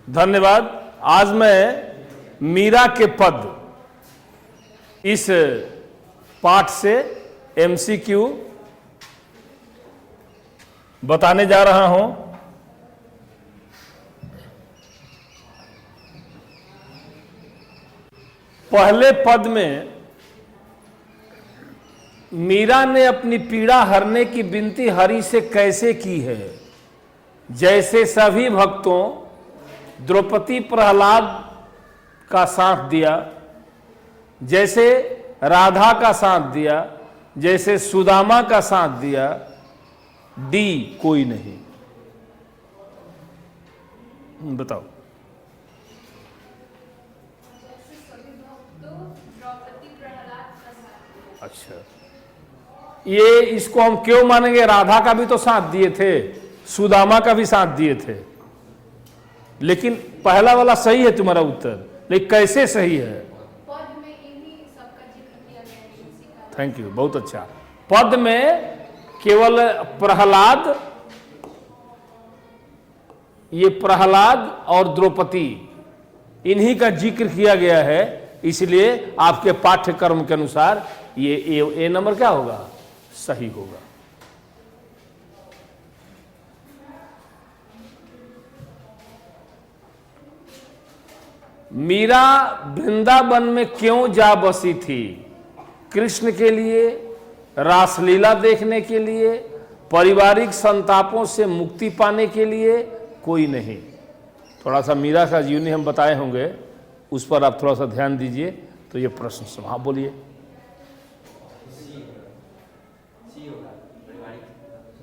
धन्यवाद। आज मैं मीरा के पद इस पाठ से एमसीक्यू बताने जा रहा हूं। पहले पद में मीरा ने अपनी पीड़ा हरने की विनती हरि से कैसे की है? जैसे सभी भक्तों द्रौपदी प्रहलाद का साथ दिया, जैसे राधा का साथ दिया, जैसे सुदामा का साथ दिया, डी कोई नहीं। बताओ। अच्छा, ये इसको हम क्यों मानेंगे? राधा का भी तो साथ दिए थे, सुदामा का भी साथ दिए थे, लेकिन पहला वाला सही है तुम्हारा उत्तर, लेकिन कैसे सही है? पद में इन्हीं सबका जिक्र किया गया है। थैंक यू, बहुत अच्छा। पद में केवल प्रहलाद, ये प्रहलाद और द्रौपदी इन्हीं का जिक्र किया गया है, इसलिए आपके पाठ्यक्रम के अनुसार ये ए नंबर क्या होगा? सही होगा। मीरा वृंदावन में क्यों जा बसी थी? कृष्ण के लिए, रासलीला देखने के लिए, पारिवारिक संतापों से मुक्ति पाने के लिए? कोई नहीं। थोड़ा सा मीरा का जीवनी हम बताए होंगे, उस पर आप थोड़ा सा ध्यान दीजिए। तो ये प्रश्न सब, हाँ बोलिए।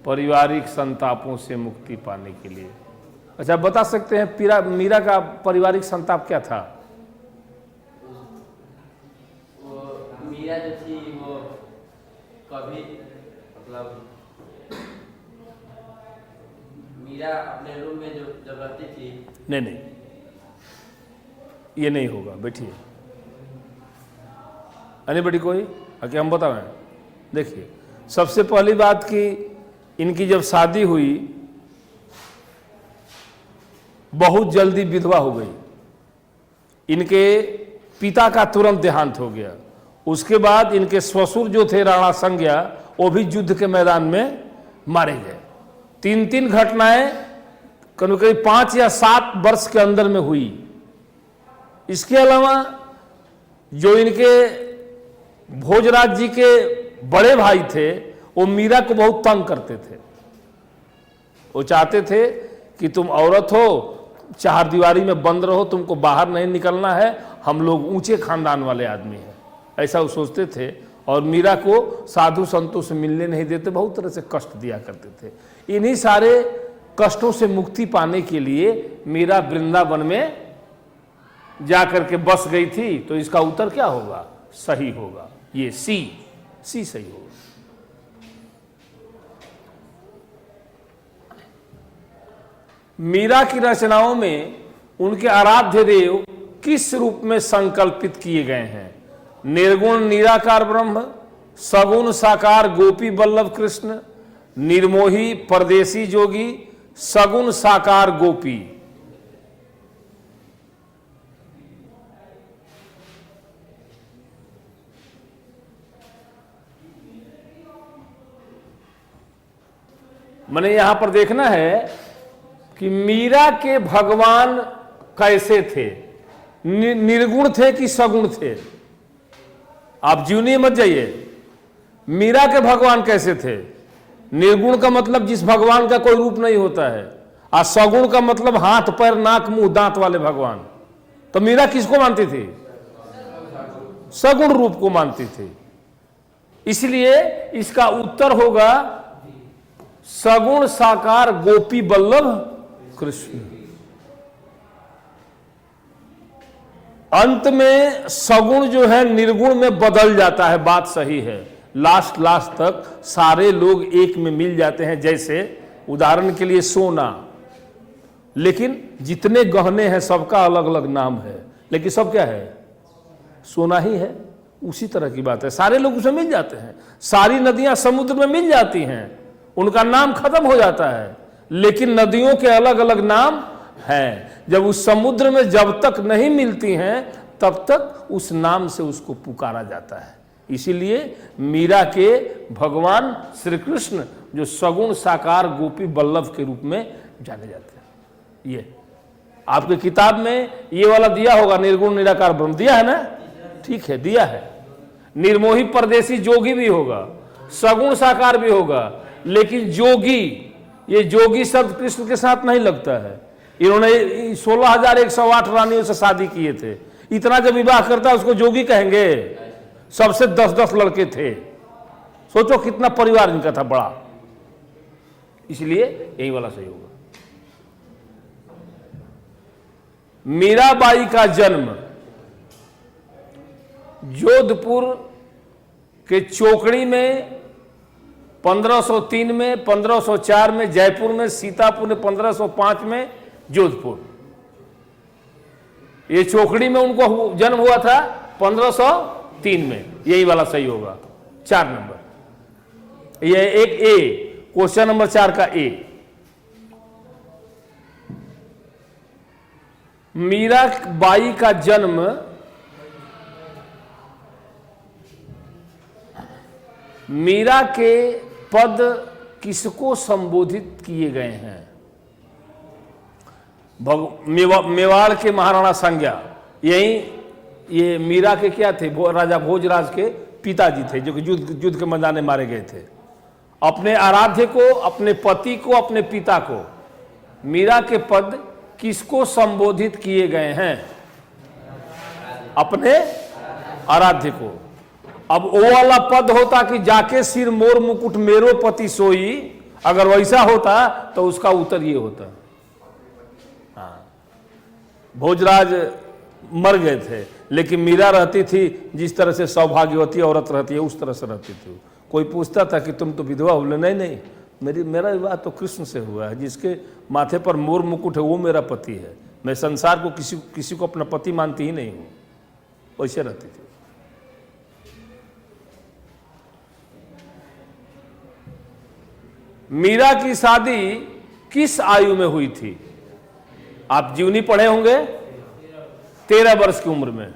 पारिवारिक संतापों से मुक्ति पाने के लिए। अच्छा, बता सकते हैं मीरा का पारिवारिक संताप क्या था? वो मीरा जो थी वो कभी मतलब मीरा अपने रूम में जब रहती थी। नहीं, ये नहीं होगा। बैठिए। एनीबॉडी कोई आके हम बताएं। देखिए, सबसे पहली बात कि इनकी जब शादी हुई बहुत जल्दी विधवा हो गई। इनके पिता का तुरंत देहांत हो गया। उसके बाद इनके ससुर जो थे राणा संज्ञा, वो भी युद्ध के मैदान में मारे गए। 3 घटनाएं करीब 5 या 7 वर्ष के अंदर में हुई। इसके अलावा जो इनके भोजराज जी के बड़े भाई थे, वो मीरा को बहुत तंग करते थे। वो चाहते थे कि तुम औरत हो, 4 दीवारी में बंद रहो, तुमको बाहर नहीं निकलना है, हम लोग ऊंचे खानदान वाले आदमी हैं, ऐसा वो सोचते थे। और मीरा को साधु संतों से मिलने नहीं देते, बहुत तरह से कष्ट दिया करते थे। इन्हीं सारे कष्टों से मुक्ति पाने के लिए मीरा वृंदावन में जाकर के बस गई थी। तो इसका उत्तर क्या होगा? सही होगा। ये सी सही होगा। मीरा की रचनाओं में उनके आराध्य देव किस रूप में संकल्पित किए गए हैं? निर्गुण निराकार ब्रह्म, सगुण साकार गोपी बल्लभ कृष्ण, निर्मोही परदेसी जोगी, सगुण साकार गोपी। मैंने यहां पर देखना है कि मीरा के भगवान कैसे थे, निर्गुण थे कि सगुण थे? आप जीवनी मत जाइए। मीरा के भगवान कैसे थे? निर्गुण का मतलब जिस भगवान का कोई रूप नहीं होता है, और सगुण का मतलब हाथ पैर नाक मुंह दांत वाले भगवान। तो मीरा किसको मानती थी? सगुण रूप को मानती थी। इसलिए इसका उत्तर होगा सगुण साकार गोपी बल्लभ कृष्ण। अंत में सगुण जो है निर्गुण में बदल जाता है, बात सही है। लास्ट तक सारे लोग एक में मिल जाते हैं। जैसे उदाहरण के लिए सोना, लेकिन जितने गहने हैं सबका अलग अलग नाम है, लेकिन सब क्या है? सोना ही है। उसी तरह की बात है, सारे लोग उसमें मिल जाते हैं। सारी नदियां समुद्र में मिल जाती हैं, उनका नाम खत्म हो जाता है, लेकिन नदियों के अलग अलग नाम हैं। जब उस समुद्र में जब तक नहीं मिलती हैं तब तक उस नाम से उसको पुकारा जाता है। इसीलिए मीरा के भगवान श्री कृष्ण जो सगुण साकार गोपी वल्लभ के रूप में जाने जाते हैं। ये आपके किताब में ये वाला दिया होगा, निर्गुण निराकार ब्रह्म दिया है ना, ठीक है, दिया है। निर्मोही परदेसी जोगी भी होगा, सगुण साकार भी होगा, लेकिन जोगी, ये जोगी शब्द कृष्ण के साथ नहीं लगता है। इन्होंने 16,108 रानियों से शादी किए थे, इतना जब विवाह करता है उसको जोगी कहेंगे? सबसे 10-10 लड़के थे, सोचो कितना परिवार इनका था बड़ा। इसलिए यही वाला सही होगा। मीराबाई का जन्म जोधपुर के चोकड़ी में 1503 में, 1504 में जयपुर में, सीतापुर में 1505 में, जोधपुर, ये चोकड़ी में उनको जन्म हुआ था 1503 में। यही वाला सही होगा, 4 नंबर। ये एक ए, क्वेश्चन नंबर 4 का ए। मीराबाई का जन्म मीरा के पद किसको संबोधित किए गए हैं? मेवाड़ के महाराणा संज्ञा, यही ये मीरा के क्या थे? राजा भोजराज के पिताजी थे, जो कि युद्ध के मैदान में मारे गए थे। अपने आराध्य को, अपने पति को, अपने पिता को, मीरा के पद किसको संबोधित किए गए हैं? अपने आराध्य को। अब वो वाला पद होता कि जाके सिर मोर मुकुट मेरो पति सोई, अगर वैसा होता तो उसका उत्तर ये होता। हाँ, भोजराज मर गए थे, लेकिन मीरा रहती थी जिस तरह से सौभाग्यवती औरत रहती है, उस तरह से रहती थी। कोई पूछता था कि तुम तो विधवा हो? नहीं नहीं, मेरा विवाह तो कृष्ण से हुआ है, जिसके माथे पर मोर मुकुट है वो मेरा पति है। मैं संसार को किसी को अपना पति मानती ही नहीं हूं। वैसे रहती थी। मीरा की शादी किस आयु में हुई थी? आप जीवनी पढ़े होंगे, 13 वर्ष की उम्र में।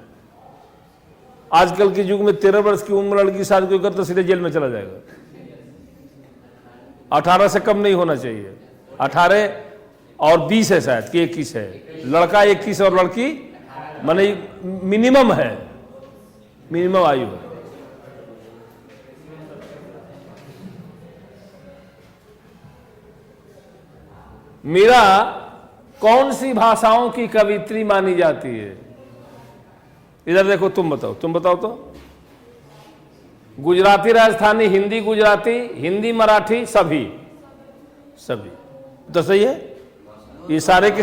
आजकल के युग में 13 वर्ष की उम्र लड़की की शादी कोई कर तो सीधे जेल में चला जाएगा। 18 से कम नहीं होना चाहिए। 18 और 20 है शायद कि 21 है। लड़का 21 और लड़की माने मिनिमम है, मिनिमम आयु है। मीरा कौन सी भाषाओं की कवित्री मानी जाती है? इधर देखो, तुम बताओ तो। गुजराती, राजस्थानी, हिंदी, गुजराती, हिंदी, मराठी, सभी तो सही है। ये सारे के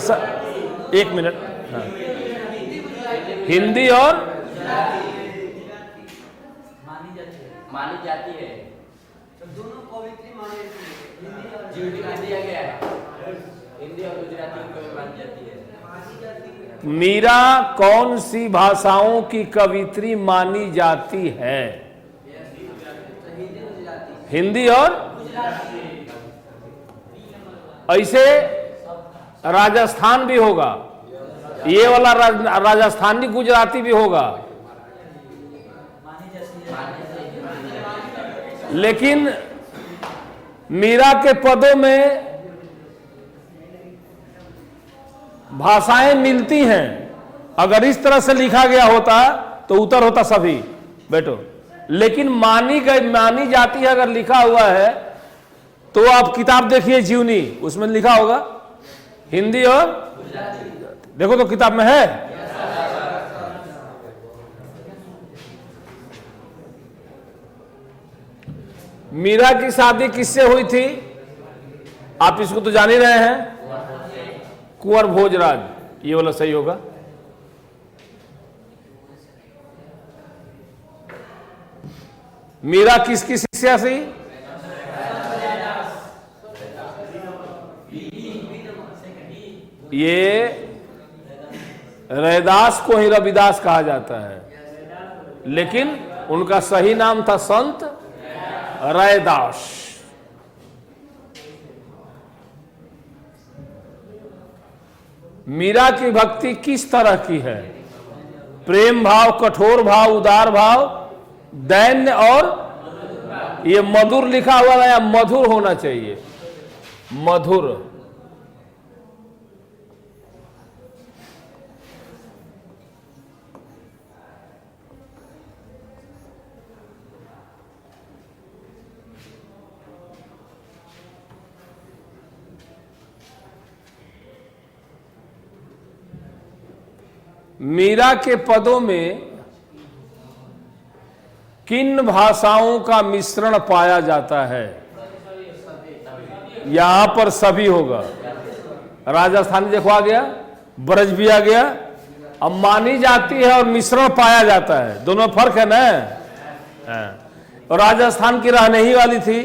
एक मिनट। हाँ। हिंदी और मानी जाती है, दोनों पवित्र मानी दिया गया है। हिंदी और गुजराती को मानी जाती है। मीरा कौन सी भाषाओं की कवित्री मानी जाती है? हिंदी और ऐसे राजस्थान भी होगा, ये वाला राजस्थानी गुजराती भी होगा, लेकिन मीरा के पदों में भाषाएं मिलती हैं। अगर इस तरह से लिखा गया होता तो उत्तर होता सभी, बैठो। लेकिन मानी जाती है अगर लिखा हुआ है तो आप किताब देखिए जीवनी, उसमें लिखा होगा हिंदी और देखो तो किताब में है। मीरा की शादी किससे हुई थी? आप इसको तो जान ही रहे हैं, कुंवर भोजराज, ये वाला सही होगा। मीरा किसकी शिष्या थी? ये रैदास को ही रविदास कहा जाता है, लेकिन उनका सही नाम था संत रैदास। मीरा की भक्ति किस तरह की है? प्रेम भाव, कठोर भाव, उदार भाव, दैन्य और ये मधुर लिखा हुआ है या मधुर होना चाहिए? मधुर। मीरा के पदों में किन भाषाओं का मिश्रण पाया जाता है? यहां पर सभी होगा। राजस्थानी देखो आ गया, ब्रज भी आ गया। अब मानी जाती है और मिश्रण पाया जाता है, दोनों फर्क है ना। और राजस्थान की रहने ही वाली थी,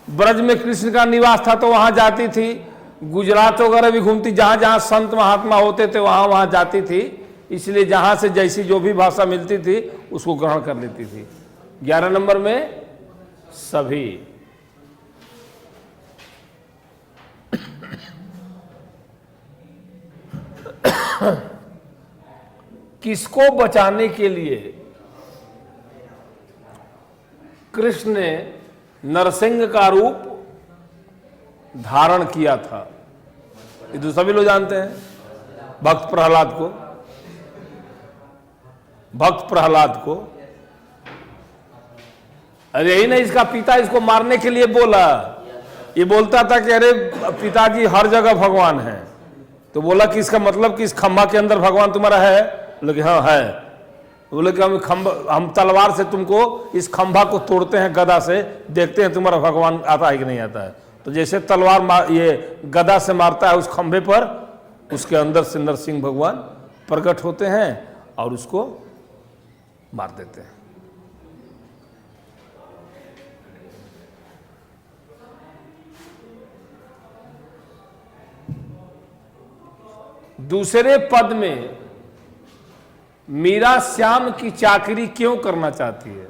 ब्रज में कृष्ण का निवास था तो वहां जाती थी, गुजरात वगैरह भी घूमती, जहां जहां संत महात्मा होते थे वहां वहां जाती थी। इसलिए जहां से जैसी जो भी भाषा मिलती थी उसको ग्रहण कर लेती थी। 11 नंबर में सभी। किसको बचाने के लिए कृष्ण ने नरसिंह का रूप धारण किया था? ये तो सभी लोग जानते हैं, भक्त प्रहलाद को। भक्त प्रहलाद को, अरे यही नहीं, इसका पिता इसको मारने के लिए बोला। ये बोलता था कि अरे पिताजी हर जगह भगवान है। तो बोला कि इसका मतलब कि इस खंभा के अंदर भगवान तुम्हारा है? बोले कि हाँ है। बोले कि हम तलवार से तुमको इस खंभा को तोड़ते हैं गदा से, देखते हैं तुम्हारा भगवान आता है कि नहीं आता है। तो जैसे तलवार ये गदा से मारता है उस खंभे पर, उसके अंदर से नरसिंह भगवान प्रकट होते हैं और उसको मार देते हैं। दूसरे पद में मीरा श्याम की चाकरी क्यों करना चाहती है?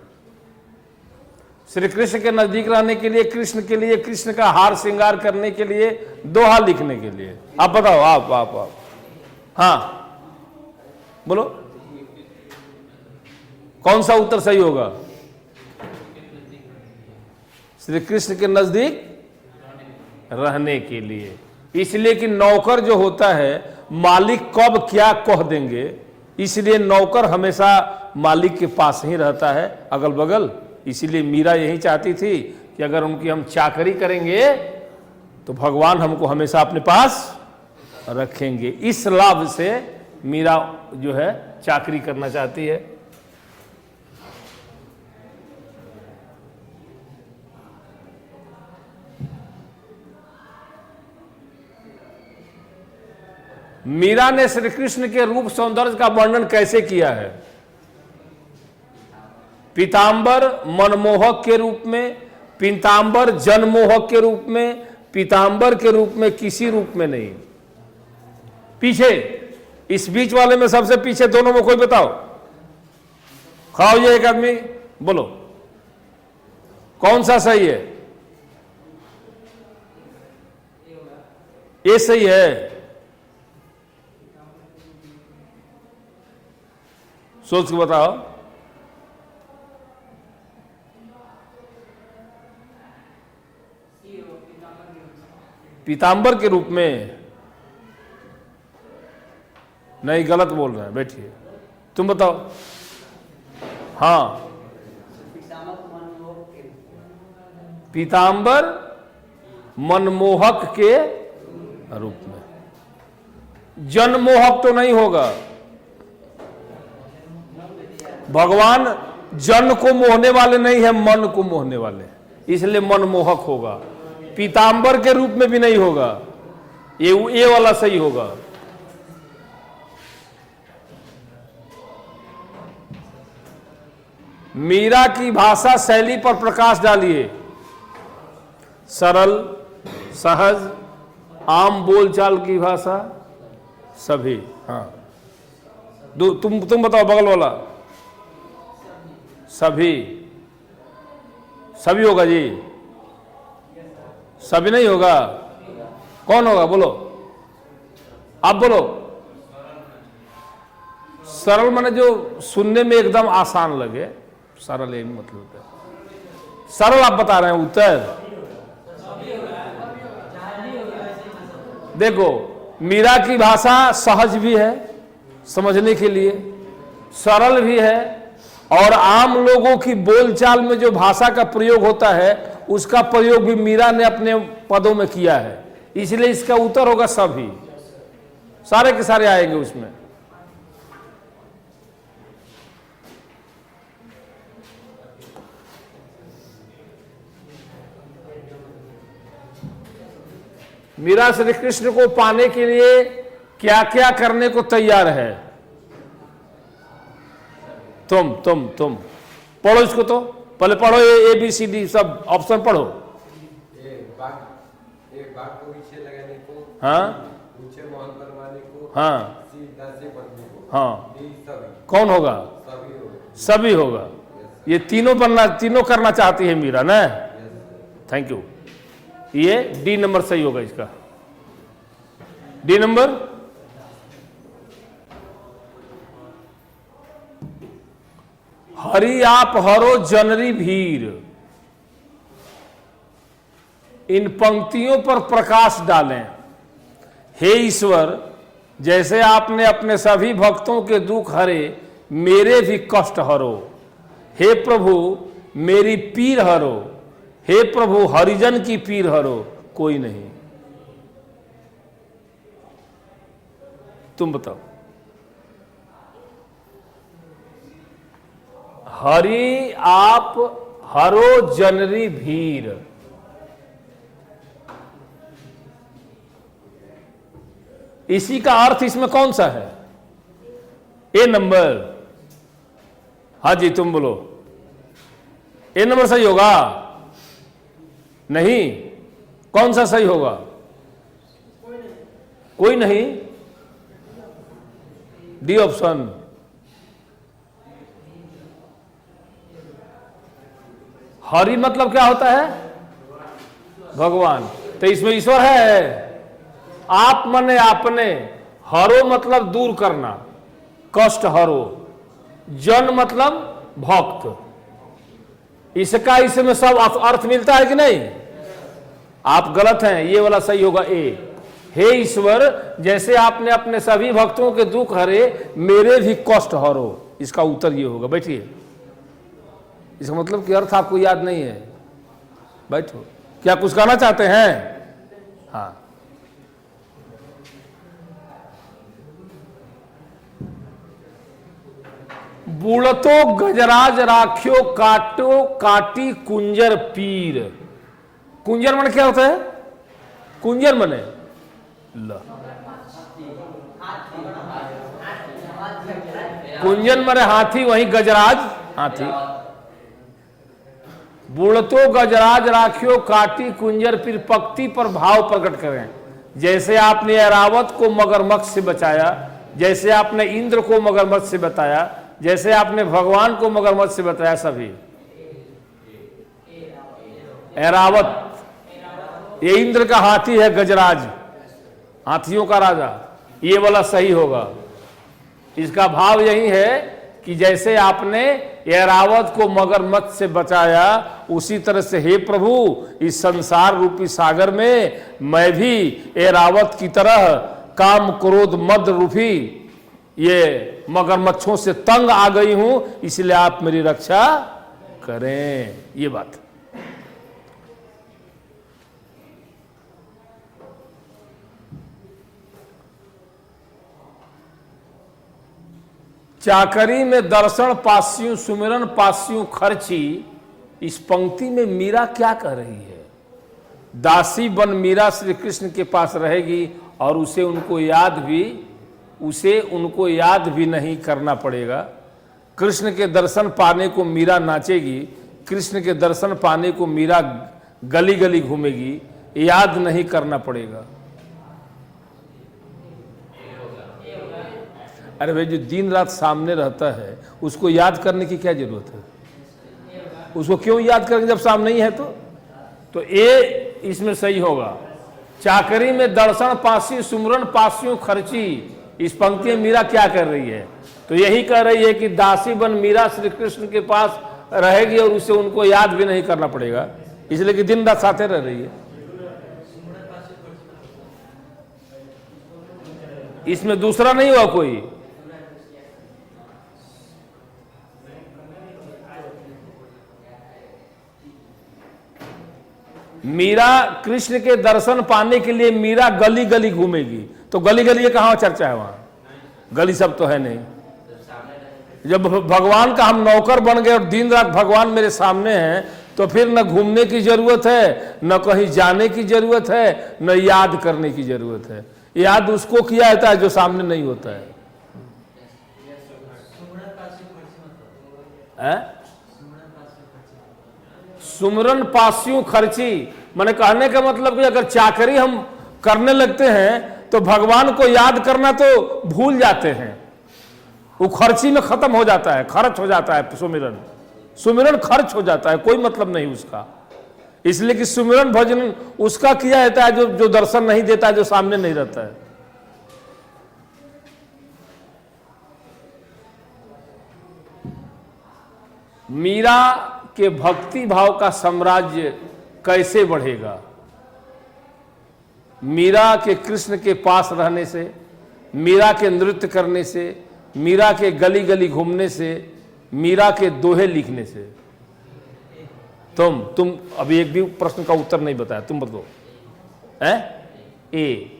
श्री कृष्ण के नजदीक रहने के लिए, कृष्ण के लिए, कृष्ण का हार श्रृंगार करने के लिए, दोहा लिखने के लिए। आप बताओ, आप हाँ बोलो, कौन सा उत्तर सही होगा? श्री कृष्ण के नजदीक रहने के लिए। इसलिए कि नौकर जो होता है, मालिक कब क्या कह देंगे, इसलिए नौकर हमेशा मालिक के पास ही रहता है, अगल बगल। इसीलिए मीरा यही चाहती थी कि अगर उनकी हम चाकरी करेंगे तो भगवान हमको हमेशा अपने पास रखेंगे। इस लाभ से मीरा जो है चाकरी करना चाहती है। मीरा ने श्री कृष्ण के रूप सौंदर्य का वर्णन कैसे किया है? पीतांबर मनमोहक के रूप में, पीतांबर जनमोहक के रूप में, पीतांबर के रूप में, किसी रूप में नहीं। पीछे इस बीच वाले में सबसे पीछे दोनों में कोई बताओ, खाओ ये एक आदमी बोलो कौन सा सही है? ये सही है, सोच के बताओ। पीतांबर के रूप में नहीं, गलत बोल रहे हैं, बैठिए तुम बताओ। हाँ, पीतांबर मनमोहक के रूप में। जनमोहक तो नहीं होगा, भगवान जन को मोहने वाले नहीं है, मन को मोहने वाले, इसलिए मनमोहक होगा। पीतांबर के रूप में भी नहीं होगा, ये वाला सही होगा। मीरा की भाषा शैली पर प्रकाश डालिए। सरल, सहज, आम बोलचाल की भाषा, सभी। हाँ, तुम बताओ बगल वाला। सभी, सभी होगा जी, सभी नहीं होगा। कौन होगा बोलो, आप बोलो। सरल माने जो सुनने में एकदम आसान लगे, सरल यही मतलब है। सरल आप बता रहे हैं उत्तर। देखो मीरा की भाषा सहज भी है समझने के लिए, सरल भी है, और आम लोगों की बोलचाल में जो भाषा का प्रयोग होता है उसका प्रयोग भी मीरा ने अपने पदों में किया है, इसलिए इसका उत्तर होगा सभी, सारे के सारे आएंगे उसमें। मीरा श्री कृष्ण को पाने के लिए क्या क्या करने को तैयार है? तुम पढ़ो इसको, तो पहले पढ़ो ABCD सब ऑप्शन पढ़ो। एक बाग को पीछे लगाने को, हाँ ऊंचे महल बनवाने को, हाँ सीधा से बनने को, हाँ, डी सभी कौन होगा? सभी होगा। सभी होगा। ये तीनों करना चाहती है मीरा ना। Thank you. ये डी नंबर सही होगा इसका, डी नंबर। हरि आप हरो जनरी भीर, इन पंक्तियों पर प्रकाश डालें। हे ईश्वर, जैसे आपने अपने सभी भक्तों के दुख हरे, मेरे भी कष्ट हरो। हे प्रभु मेरी पीर हरो, हे प्रभु हरिजन की पीर हरो, कोई नहीं। तुम बताओ। हरि आप हरो जनरी भीर, इसी का अर्थ इसमें कौन सा है? ए नंबर। हाँ जी तुम बोलो, ए नंबर सही होगा? नहीं, कौन सा सही होगा? कोई नहीं, डी ऑप्शन। हरि मतलब क्या होता है? भगवान। तो इसमें ईश्वर है। आप मने आपने, हरो मतलब दूर करना, कष्ट हरो, जन मतलब भक्त। इसका इसमें सब अर्थ मिलता है कि नहीं? आप गलत हैं, ये वाला सही होगा ए। हे ईश्वर, जैसे आपने अपने सभी भक्तों के दुख हरे, मेरे भी कष्ट हरो, इसका उत्तर ये होगा। बैठिए। इसका मतलब कि अर्थ आपको याद नहीं है, बैठो। क्या कुछ कहना चाहते हैं? हाँ, बूढ़तो गजराज राख्यो काटो काटी कुंजर पीर। कुंजर मन क्या होता है? कुंजर मने कुंजन मने हाथी, वही गजराज हाथी। बूढ़तो गजराज राखियो काटी कुंजर पीर, पक्ति पर भाव प्रकट करें। जैसे आपने ऐरावत को मगरमच्छ से बचाया, जैसे आपने इंद्र को मगरमच्छ से बताया, जैसे आपने भगवान को मगरमच्छ से बताया, सभी। ऐरावत ये इंद्र का हाथी है, गजराज हाथियों का राजा, ये वाला सही होगा। इसका भाव यही है कि जैसे आपने ऐरावत को मगरमच्छ से बचाया, उसी तरह से हे प्रभु, इस संसार रूपी सागर में मैं भी ऐरावत की तरह काम क्रोध मद रूपी ये मगरमच्छों से तंग आ गई हूं, इसलिए आप मेरी रक्षा करें। ये बात। चाकरी में दर्शन पास्यू सुमिरन पास्यू खर्ची, इस पंक्ति में मीरा क्या कह रही है? दासी बन मीरा श्री कृष्ण के पास रहेगी और उसे उनको याद भी नहीं करना पड़ेगा। कृष्ण के दर्शन पाने को मीरा नाचेगी, कृष्ण के दर्शन पाने को मीरा गली गली घूमेगी, याद नहीं करना पड़ेगा। अरे भाई, जो दिन रात सामने रहता है उसको याद करने की क्या जरूरत है? उसको क्यों याद करेंगे जब सामने नहीं है? तो ये इसमें सही होगा। चाकरी में दर्शन पासी सुमरन पासियों खर्ची, इस पंक्ति में मीरा क्या कर रही है? तो यही कह रही है कि दासी बन मीरा श्री कृष्ण के पास रहेगी और उसे उनको याद भी नहीं करना पड़ेगा, इसलिए कि दिन रात साथे रह रही है। इसमें दूसरा नहीं हुआ कोई। मीरा कृष्ण के दर्शन पाने के लिए मीरा गली गली घूमेगी, तो गली गली ये कहां चर्चा है? वहां गली सब तो है नहीं। जब भगवान का हम नौकर बन गए और दिन रात भगवान मेरे सामने हैं, तो फिर न घूमने की जरूरत है, न कहीं जाने की जरूरत है, न याद करने की जरूरत है। याद उसको किया जाता है जो सामने नहीं होता है। सुमरन पास्यों खर्ची, मैंने कहने का मतलब कि अगर चाकरी हम करने लगते हैं तो भगवान को याद करना तो भूल जाते हैं, वो खर्ची में खत्म हो जाता है, खर्च हो जाता है। सुमिरन सुमिरन खर्च हो जाता है, कोई मतलब नहीं उसका। इसलिए कि सुमिरन भजन उसका किया जाता है जो दर्शन नहीं देता है, जो सामने नहीं रहता है। मीरा के भक्ति भाव का साम्राज्य कैसे बढ़ेगा? मीरा के कृष्ण के पास रहने से, मीरा के नृत्य करने से, मीरा के गली गली घूमने से, मीरा के दोहे लिखने से। तुम अभी एक भी प्रश्न का उत्तर नहीं बताया, तुम बताओ। ए,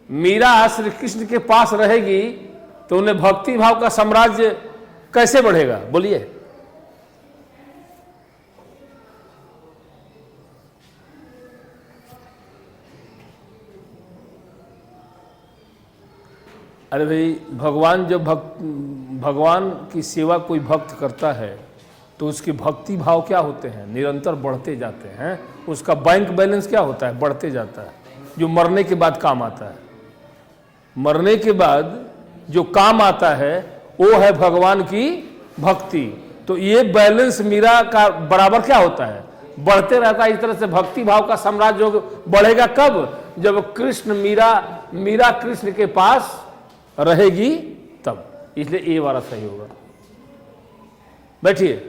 मीरा श्री कृष्ण के पास रहेगी तो उन्हें भक्ति भाव का साम्राज्य कैसे बढ़ेगा? बोलिए। अरे भाई, भगवान की सेवा कोई भक्त करता है तो उसकी भक्ति भाव क्या होते हैं? निरंतर बढ़ते जाते हैं। उसका बैंक बैलेंस क्या होता है? बढ़ते जाता है, जो मरने के बाद काम आता है। मरने के बाद जो काम आता है वो है भगवान की भक्ति। तो ये बैलेंस मीरा का बराबर क्या होता है? बढ़ते रहता है। इस तरह से भक्ति भाव का साम्राज्य बढ़ेगा कब? जब कृष्ण मीरा कृष्ण के पास रहेगी तब। इसलिए ये वाला सही होगा। बैठिए।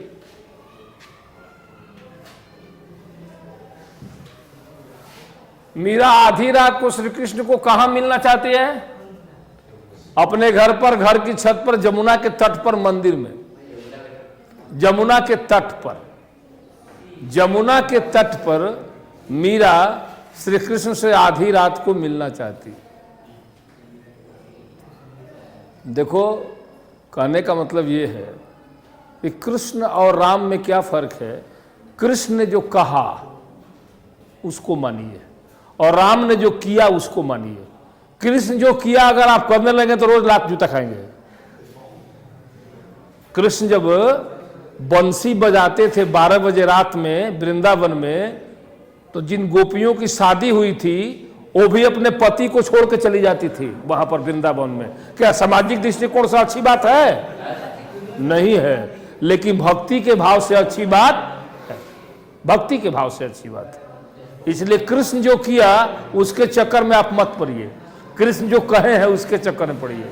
मीरा आधी रात को श्री कृष्ण को कहां मिलना चाहती है? अपने घर पर, घर की छत पर, जमुना के तट पर, मंदिर में। जमुना के तट पर, जमुना के तट पर मीरा श्री कृष्ण से आधी रात को मिलना चाहती। देखो, कहने का मतलब ये है कि कृष्ण और राम में क्या फर्क है। कृष्ण ने जो कहा उसको मानिए और राम ने जो किया उसको मानिए। कृष्ण जो किया अगर आप करने लगे तो रोज लात जूता खाएंगे। कृष्ण जब बंसी बजाते थे 12 बजे रात में वृंदावन में, तो जिन गोपियों की शादी हुई थी वो भी अपने पति को छोड़ के चली जाती थी वहां पर वृंदावन में। क्या सामाजिक दृष्टिकोण से अच्छी बात है? नहीं है, लेकिन भक्ति के भाव से अच्छी बात है। भक्ति के भाव से अच्छी बात है। इसलिए कृष्ण जो किया उसके चक्कर में आप मत पड़िए, कृष्ण जो कहे हैं उसके चक्कर में पड़िए,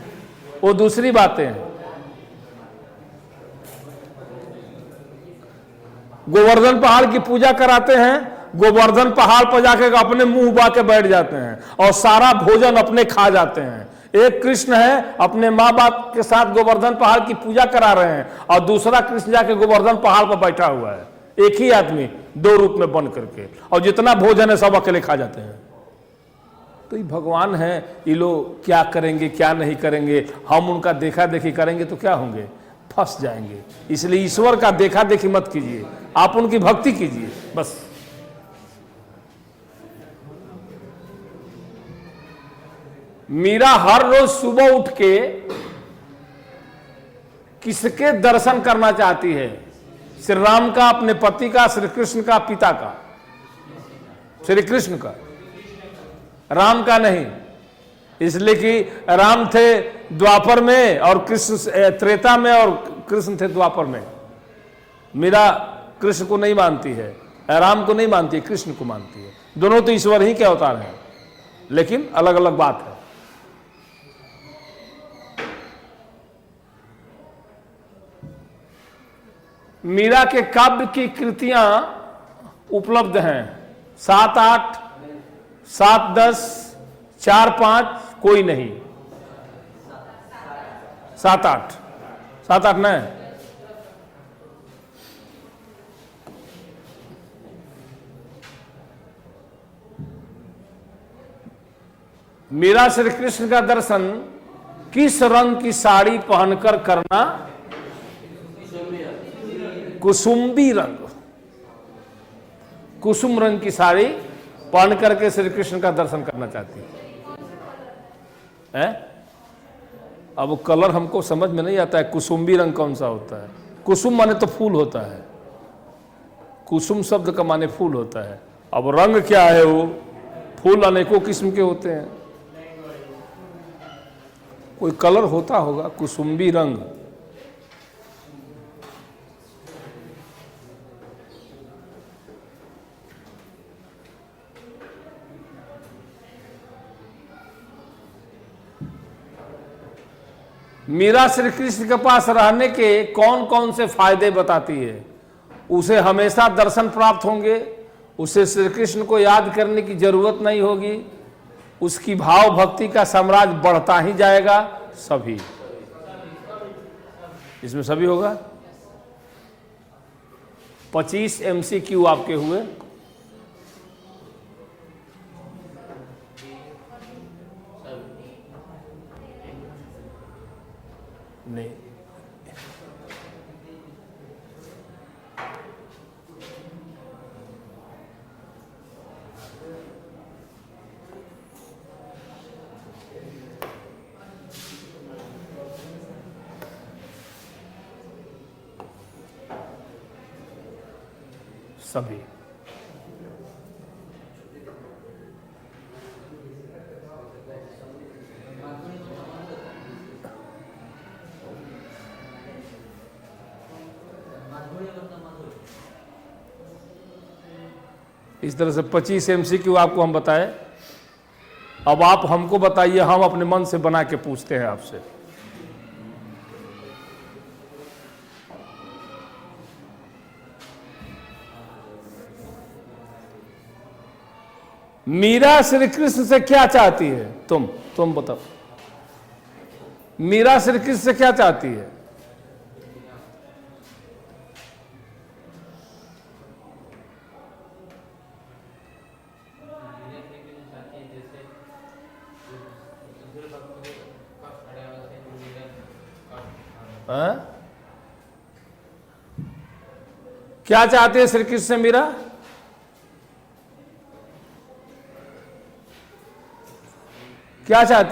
वो दूसरी बातें हैं। गोवर्धन पहाड़ की पूजा कराते हैं, गोवर्धन पहाड़ पर जाकर अपने मुंह उबा के बैठ जाते हैं और सारा भोजन अपने खा जाते हैं। एक कृष्ण है अपने माँ बाप के साथ गोवर्धन पहाड़ की पूजा करा रहे हैं और दूसरा कृष्ण जाके गोवर्धन पहाड़ पर बैठा हुआ है। एक ही आदमी दो रूप में बन करके, और जितना भोजन है सब अकेले खा जाते हैं। तो ये भगवान है, ये लोग क्या करेंगे क्या नहीं करेंगे, हम उनका देखा देखी करेंगे तो क्या होंगे? फंस जाएंगे। इसलिए ईश्वर का देखा देखी मत कीजिए, आप उनकी भक्ति कीजिए बस। मीरा हर रोज सुबह उठ के किसके दर्शन करना चाहती है? श्री राम का, अपने पति का, श्री कृष्ण का, पिता का, श्री कृष्ण का, राम का नहीं। इसलिए कि राम थे द्वापर में और कृष्ण त्रेता में और कृष्ण थे द्वापर में। मीरा कृष्ण को नहीं मानती है, राम को नहीं मानती है, कृष्ण को मानती है। दोनों तो ईश्वर ही के अवतार हैं, लेकिन अलग अलग बात है। मीरा के काव्य की कृतियां उपलब्ध हैं 7, 8, 7, 10, 4, 5, कोई नहीं 7, 8, 7, 8 नहीं। मीरा श्री कृष्ण का दर्शन किस रंग की साड़ी पहनकर करना? कुसुम्बी रंग, कुसुम रंग की साड़ी पहन करके श्री कृष्ण का दर्शन करना चाहती है। अब वो कलर हमको समझ में नहीं आता है, कुसुम्बी रंग कौन सा होता है? कुसुम माने तो फूल होता है, कुसुम शब्द का माने फूल होता है। अब रंग क्या है? वो फूल अनेकों किस्म के होते हैं, कोई कलर होता होगा, कुसुम्बी रंग। मीरा श्री कृष्ण के पास रहने के कौन कौन से फायदे बताती है? उसे हमेशा दर्शन प्राप्त होंगे, उसे श्री कृष्ण को याद करने की जरूरत नहीं होगी, उसकी भाव भक्ति का साम्राज्य बढ़ता ही जाएगा। सभी, इसमें सभी होगा। 25 MCQ आपके हुए। नहीं, सभी। इस तरह से 25 MCQ आपको हम बताए। अब आप हमको बताइए, हम अपने मन से बना के पूछते हैं आपसे। मीरा श्री कृष्ण से क्या चाहती है? तुम बताओ, मीरा श्री कृष्ण से क्या चाहती है? क्या चाहते हैं श्री कृष्ण से मीरा? क्या चाहती?